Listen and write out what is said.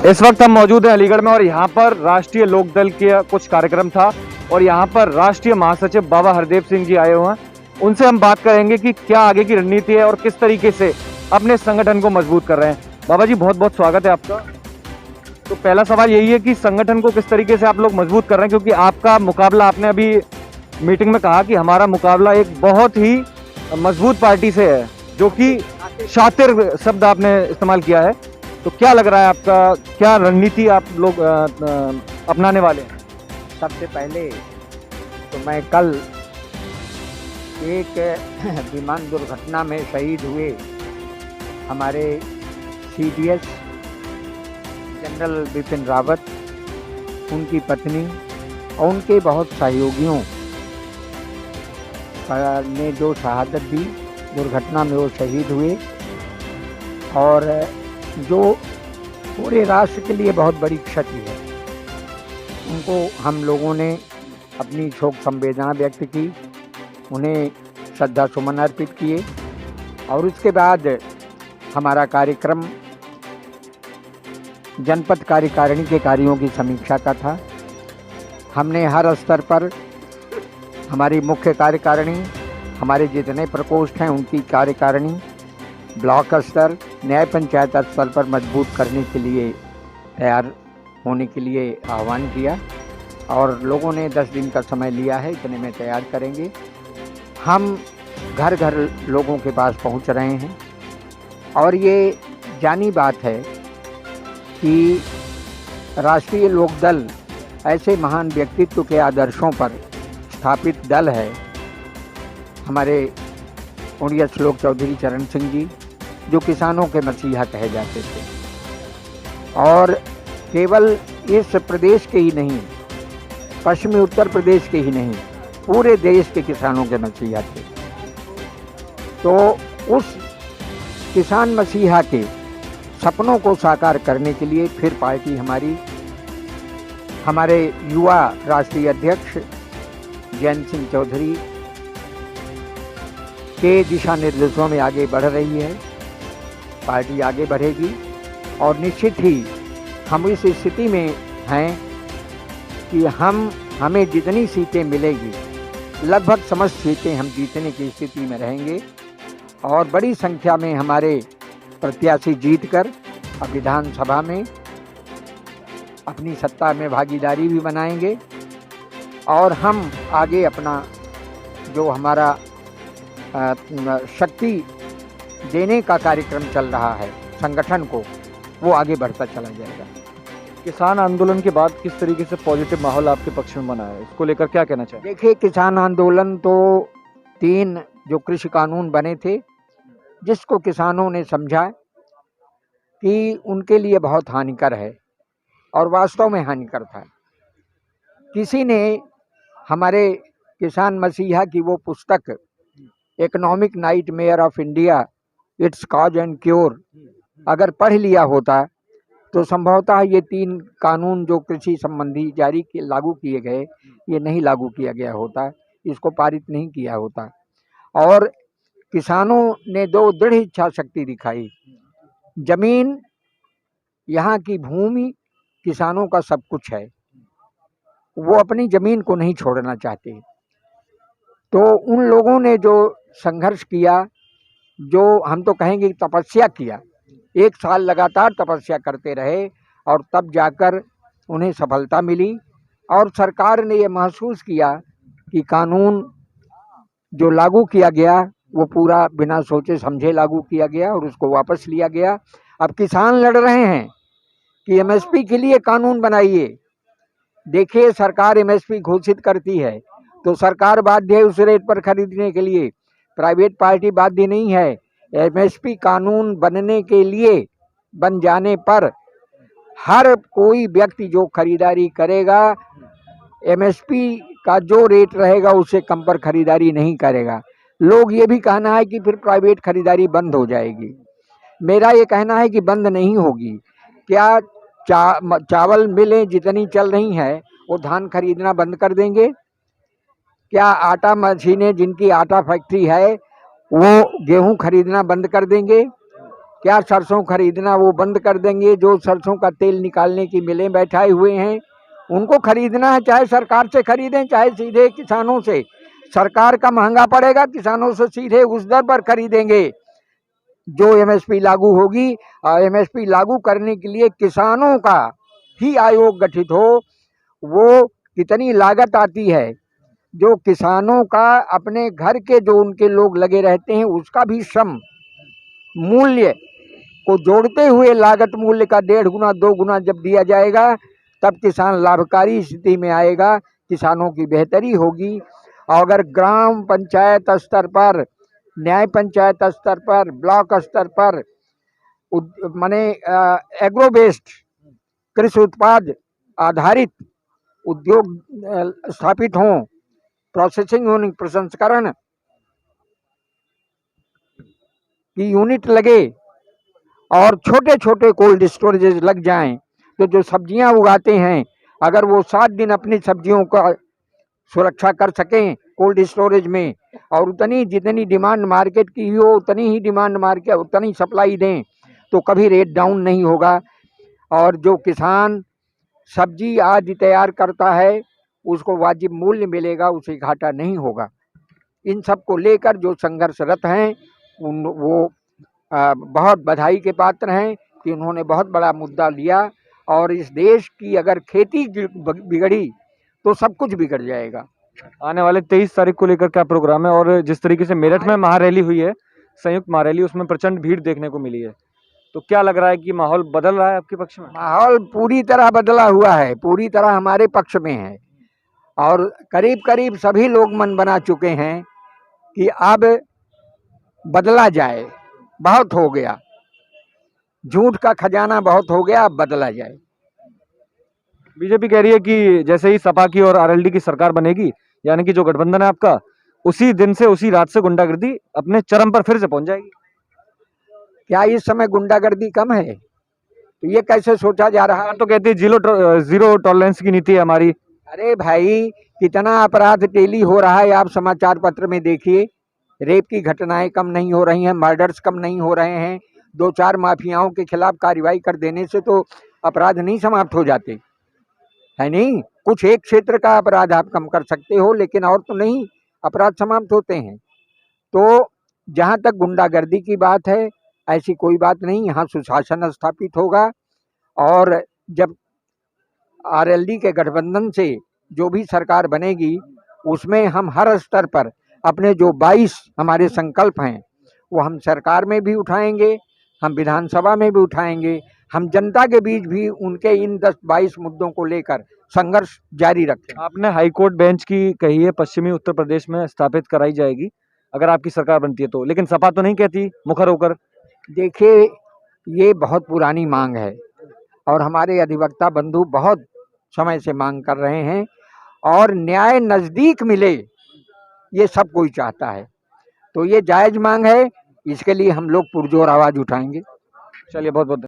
इस वक्त हम मौजूद हैं अलीगढ़ में और यहाँ पर राष्ट्रीय लोकदल के कुछ कार्यक्रम था और यहाँ पर राष्ट्रीय महासचिव बाबा हरदेव सिंह जी आए हुए हैं। उनसे हम बात करेंगे कि क्या आगे की रणनीति है और किस तरीके से अपने संगठन को मजबूत कर रहे हैं। बाबा जी बहुत बहुत स्वागत है आपका। तो पहला सवाल यही है कि संगठन को किस तरीके से आप लोग मजबूत कर रहे हैं, क्योंकि आपका मुकाबला, आपने अभी मीटिंग में कहा कि हमारा मुकाबला एक बहुत ही मजबूत पार्टी से है, जो कि शातिर शब्द आपने इस्तेमाल किया है। तो क्या लग रहा है आपका, क्या रणनीति आप लोग अपनाने वाले हैं? सबसे पहले तो मैं कल एक विमान दुर्घटना में शहीद हुए हमारे CDS जनरल बिपिन रावत, उनकी पत्नी और उनके बहुत सहयोगियों ने जो शहादत दी, दुर्घटना में वो शहीद हुए और जो पूरे राष्ट्र के लिए बहुत बड़ी क्षति है, उनको हम लोगों ने अपनी शोक संवेदना व्यक्त की, उन्हें श्रद्धा सुमन अर्पित किए और उसके बाद हमारा कार्यक्रम जनपद कार्यकारिणी के कार्यों की समीक्षा का था। हमने हर स्तर पर हमारी मुख्य कार्यकारिणी, हमारे जितने प्रकोष्ठ हैं उनकी कार्यकारिणी, ब्लॉक स्तर, न्याय पंचायत स्तर पर मजबूत करने के लिए तैयार होने के लिए आह्वान किया और लोगों ने 10 दिन का समय लिया है, इतने में तैयार करेंगे। हम घर घर लोगों के पास पहुंच रहे हैं और ये जानी बात है कि राष्ट्रीय लोकदल ऐसे महान व्यक्तित्व के आदर्शों पर स्थापित दल है। हमारे उड़िया श्लोक चौधरी चरण सिंह जी, जो किसानों के मसीहा कहे जाते थे और केवल इस प्रदेश के ही नहीं, पश्चिमी उत्तर प्रदेश के ही नहीं, पूरे देश के किसानों के मसीहा थे। तो उस किसान मसीहा के सपनों को साकार करने के लिए फिर पार्टी हमारे युवा राष्ट्रीय अध्यक्ष जयंत सिंह चौधरी के दिशा निर्देशों में आगे बढ़ रही है। पार्टी आगे बढ़ेगी और निश्चित ही हम इस स्थिति में हैं कि हमें जितनी सीटें मिलेगी, लगभग समस्त सीटें हम जीतने की स्थिति में रहेंगे और बड़ी संख्या में हमारे प्रत्याशी जीतकर अब विधानसभा में अपनी सत्ता में भागीदारी भी बनाएंगे और हम आगे अपना जो हमारा शक्ति देने का कार्यक्रम चल रहा है संगठन को, वो आगे बढ़ता चला जाएगा। किसान आंदोलन के बाद किस तरीके से पॉजिटिव माहौल आपके पक्ष में बना है, इसको लेकर क्या कहना चाहिए? देखिए, किसान आंदोलन तो 3 जो कृषि कानून बने थे, जिसको किसानों ने समझा कि उनके लिए बहुत हानिकर है और वास्तव में हानिकर था। किसी ने हमारे किसान मसीहा की वो पुस्तक economic nightmare of India, it's cause and cure अगर पढ़ लिया होता तो संभवतः ये 3 कानून जो कृषि संबंधी लागू किए गए, ये नहीं लागू किया गया होता, इसको पारित नहीं किया होता। और किसानों ने 2 दृढ़ इच्छा शक्ति दिखाई। जमीन, यहाँ की भूमि किसानों का सब कुछ है, वो अपनी जमीन को नहीं छोड़ना चाहते। तो उन लोगों ने जो संघर्ष किया, जो हम तो कहेंगे तपस्या किया, 1 साल लगातार तपस्या करते रहे और तब जाकर उन्हें सफलता मिली और सरकार ने ये महसूस किया कि कानून जो लागू किया गया वो पूरा बिना सोचे समझे लागू किया गया और उसको वापस लिया गया। अब किसान लड़ रहे हैं कि MSP के लिए कानून बनाइए। देखिए, सरकार MSP घोषित करती है तो सरकार बाध्य है उस रेट पर खरीदने के लिए, प्राइवेट पार्टी बाध्य नहीं है। MSP कानून बनने के लिए, बन जाने पर हर कोई व्यक्ति जो खरीदारी करेगा, MSP का जो रेट रहेगा उससे कम पर खरीदारी नहीं करेगा। लोग ये भी कहना है कि फिर प्राइवेट खरीदारी बंद हो जाएगी। मेरा ये कहना है कि बंद नहीं होगी। क्या चावल मिलें जितनी चल रही हैं वो धान खरीदना बंद कर देंगे? क्या आटा मशीनें जिनकी आटा फैक्ट्री है वो गेहूं खरीदना बंद कर देंगे? क्या सरसों खरीदना वो बंद कर देंगे? जो सरसों का तेल निकालने की मिलें बैठाए हुए हैं उनको खरीदना है, चाहे सरकार से खरीदें चाहे सीधे किसानों से। सरकार का महंगा पड़ेगा, किसानों से सीधे उस दर पर खरीदेंगे जो एमएसपी लागू होगी। और एमएसपी लागू करने के लिए किसानों का ही आयोग गठित हो। वो कितनी लागत आती है, जो किसानों का अपने घर के जो उनके लोग लगे रहते हैं उसका भी श्रम मूल्य को जोड़ते हुए लागत मूल्य का 1.5 गुना 2 गुना जब दिया जाएगा तब किसान लाभकारी स्थिति में आएगा, किसानों की बेहतरी होगी। और अगर ग्राम पंचायत स्तर पर, न्याय पंचायत स्तर पर, ब्लॉक स्तर पर माने एग्रो बेस्ड कृषि उत्पाद आधारित उद्योग स्थापित हों, प्रोसेसिंग यूनिट प्रसंस्करण की यूनिट लगे और छोटे छोटे कोल्ड स्टोरेज लग जाएं, तो जो सब्जियां उगाते हैं अगर वो 7 दिन अपनी सब्जियों का सुरक्षा कर सकें कोल्ड स्टोरेज में और उतनी जितनी डिमांड मार्केट की हो उतनी ही डिमांड मार्केट उतनी सप्लाई दें तो कभी रेट डाउन नहीं होगा। और जो किसान सब्जी आदि तैयार करता है उसको वाजिब मूल्य मिलेगा, उसे घाटा नहीं होगा। इन सब को लेकर जो संघर्षरत हैं वो बहुत बधाई के पात्र हैं कि उन्होंने बहुत बड़ा मुद्दा लिया। और इस देश की अगर खेती बिगड़ी तो सब कुछ बिगड़ जाएगा। आने वाले 23 तारीख को लेकर क्या प्रोग्राम है? और जिस तरीके से मेरठ में महारैली हुई है, संयुक्त महारैली, उसमें प्रचंड भीड़ देखने को मिली है, तो क्या लग रहा है कि माहौल बदल रहा है आपके पक्ष में? माहौल पूरी तरह बदला हुआ है, पूरी तरह हमारे पक्ष में है। और करीब करीब सभी लोग मन बना चुके हैं कि अब बदला जाए, बहुत हो गया, झूठ का खजाना बहुत हो गया, अब बदला जाए। बीजेपी कह रही है कि जैसे ही सपा की और आरएलडी की सरकार बनेगी, यानी कि जो गठबंधन है आपका, उसी दिन से उसी रात से गुंडागर्दी अपने चरम पर फिर से पहुंच जाएगी। क्या इस समय गुंडागर्दी कम है? तो ये कैसे सोचा जा रहा है? तो कहते हैं जीरो टॉलरेंस की नीति है हमारी। अरे भाई, कितना अपराध डेली हो रहा है, आप समाचार पत्र में देखिए। रेप की घटनाएं कम नहीं हो रही हैं, मर्डर्स कम नहीं हो रहे हैं। 2-4 माफियाओं के खिलाफ कार्रवाई कर देने से तो अपराध नहीं समाप्त हो जाते है। नहीं, कुछ एक क्षेत्र का अपराध आप कम कर सकते हो लेकिन और तो नहीं अपराध समाप्त होते हैं। तो जहाँ तक गुंडागर्दी की बात है, ऐसी कोई बात नहीं, यहाँ सुशासन स्थापित होगा। और जब आरएलडी के गठबंधन से जो भी सरकार बनेगी उसमें हम हर स्तर पर अपने जो 22 हमारे संकल्प हैं वो हम सरकार में भी उठाएंगे, हम विधानसभा में भी उठाएंगे, हम जनता के बीच भी उनके इन 10-22 मुद्दों को लेकर संघर्ष जारी रखें। आपने हाईकोर्ट बेंच की कही है पश्चिमी उत्तर प्रदेश में स्थापित कराई जाएगी अगर आपकी सरकार बनती है तो, लेकिन सपा तो नहीं कहती मुखर होकर। देखिए, ये बहुत पुरानी मांग है और हमारे अधिवक्ता बंधु बहुत समय से मांग कर रहे हैं और न्याय नजदीक मिले ये सब कोई चाहता है। तो ये जायज मांग है, इसके लिए हम लोग पुरजोर आवाज उठाएंगे। चलिए, बहुत बहुत